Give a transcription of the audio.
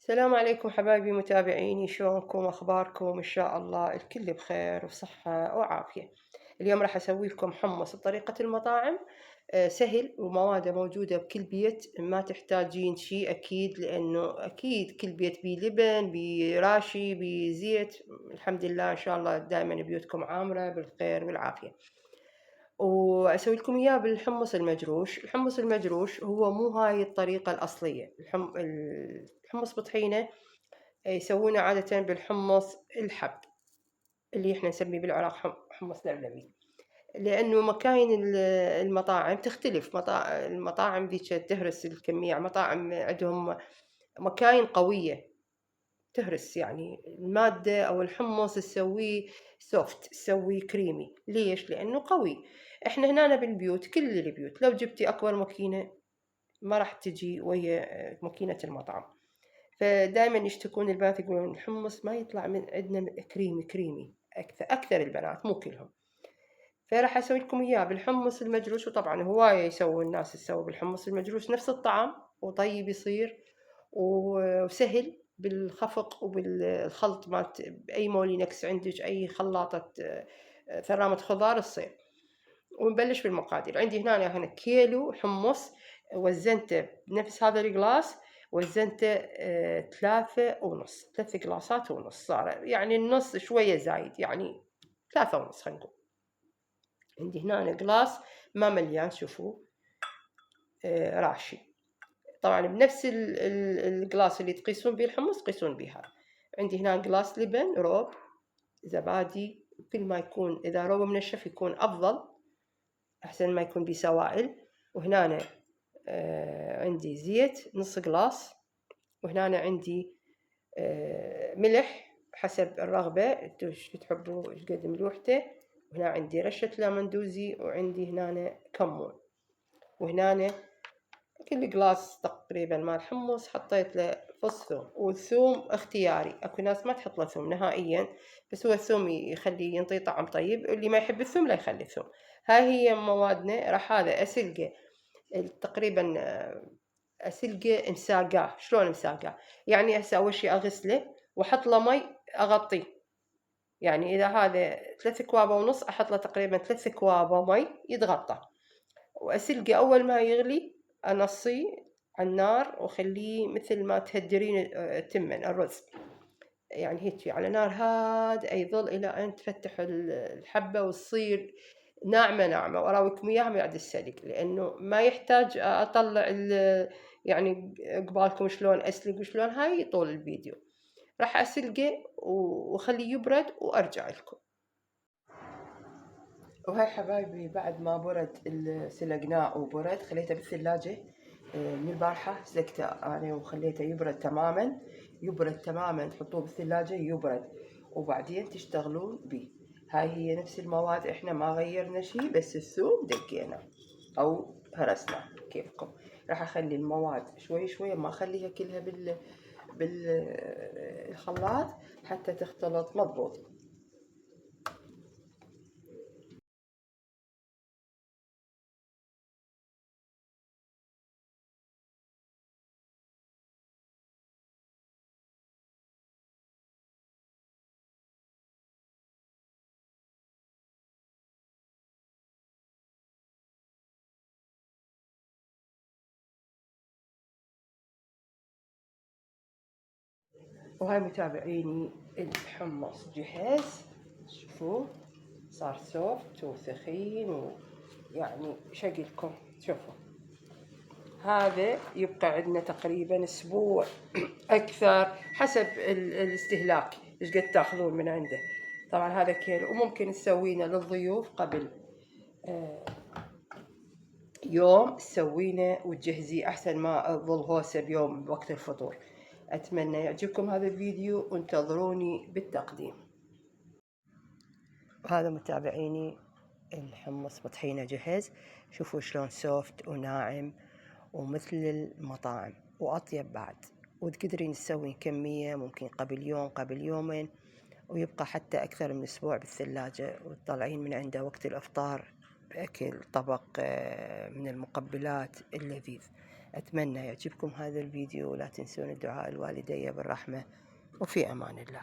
السلام عليكم حبايبي متابعيني، شلونكم؟ أخباركم؟ إن شاء الله الكل بخير وصحة وعافية. اليوم راح أسوي لكم حمص بطريقة المطاعم. سهل ومواده موجودة بكل بيت، ما تحتاجين شيء أكيد، لأنه أكيد كل بيت بيه لبن بيه راشي بيه زيت. الحمد لله إن شاء الله دائما بيوتكم عامرة بالخير والعافية. وأسوي لكم إياه بالحمص المجروش. الحمص المجروش هو مو هاي الطريقة الأصلية. الحمص بطحينة يسوونه عادةً بالحمص الحب، اللي إحنا نسميه بالعراق حمص لبلبي، لأنه مكاين المطاعم تختلف. المطاعم ذيك تهرس الكمية، مطاعم عندهم مكاين قوية تهرس، يعني المادة أو الحمص تسويه soft، تسويه كريمي. ليش؟ لأنه قوي. إحنا هنا بالبيوت، كل البيوت لو جبتي أكبر ماكينة ما راح تجي ويا ماكينة المطعم. فدائما يشتكون البنات، يقولون الحمص ما يطلع من عندنا كريمي أكثر البنات مو كلهم. فراح أسوي لكم إياه بالحمص المجروش. وطبعا هواية يسوي الناس تسوي بالحمص المجروش نفس الطعم، وطيب يصير وسهل بالخفق وبالخلط مالت بأي مولينكس عندك، أي خلاطة ثرامة خضار تصير. ونبلش بالمقادير. عندي هنا كيلو حمص، وزنته بنفس هذا الجلاس، وزنته 3 ونص، 3 جلاسات ونص، صار يعني النص شوية زايد، يعني 3 ونص خلينا نقول. عندي هنا جلاس ما مليان، شوفوا راشي. طبعا بنفس الجلاس اللي تقيسون به الحمص تقيسون به هذا. عندي هنا جلاس لبن روب، زبادي، كل ما يكون إذا روب منشف يكون أفضل، أحسن ما يكون بسوائل. وهنا عندي زيت نص جلاس، وهنا عندي ملح حسب الرغبة، انتو ايش تحبوا، ايش قد ملوحته. وهنا عندي رشة لامندوزي، وعندي هنا كمون. وهنا كل جلاس تقريبا مال حمص حطيت له فص ثوم، والثوم اختياري، اكو ناس ما تحط له ثوم نهائيا، بس هو الثوم يخليه ينطي طعم طيب، اللي ما يحب الثوم لا يخلي الثوم. هاي هي موادنا. راح هذا اسلقه تقريبا، اسلقه مساقاه. شلون مساقاه؟ يعني هسه اول شي اغسله واحط له مي اغطيه. يعني اذا هذا 3 كواب ونص احط له تقريبا 3 كواب مي يتغطى، واسلقه. اول ما يغلي انصيه على النار واخليه مثل ما تهدرين تمن الرز، يعني هيك على نار هادئة يظل إلى أن تفتح الحبة وتصير ناعمة ناعمة. وأراويكم إياها من بعد السلق، لأنه ما يحتاج أطلع يعني قبالكم شلون أسلق وشلون، هاي طول الفيديو. راح أسلقه وأخليه يبرد وأرجع لكم. وهاي حبايبي بعد ما برد سلقناه وبرد خليته بالثلاجة. من البارحة سلقته أنا وخليته يبرد تماما. يبرد تماما، تحطوه بالثلاجة يبرد وبعدين تشتغلون بيه. هاي هي نفس المواد، احنا ما غيرنا شي، بس الثوم دقينا او هرسنا كيفكم. راح اخلي المواد شوي شوي، ما اخليها كلها بالخلاط حتى تختلط مضبوط. وهاي متابعيني الحمص جهز، شوفوه صار سوفت وثخين ويعني شقلكم. شوفوا هذا يبقى عندنا تقريبا اسبوع اكثر حسب الاستهلاك ايش قد تاخذون من عنده. طبعا هذا كيلو، وممكن تسوينه للضيوف قبل يوم تسوينه وتجهزيه، احسن ما تظل هوسه بيوم بوقت الفطور. اتمنى يعجبكم هذا الفيديو وانتظروني بالتقديم. وهذا متابعيني الحمص بطحينه جهز. شوفوا شلون سوفت وناعم ومثل المطاعم واطيب بعد. وتقدرين تسوين كمية ممكن قبل يوم قبل يومين، ويبقى حتى أكثر من أسبوع بالثلاجة، وتطلعين من عنده وقت الإفطار بأكل طبق من المقبلات اللذيذ. أتمنى يعجبكم هذا الفيديو، ولا تنسون الدعاء الوالدي بالرحمة، وفي أمان الله.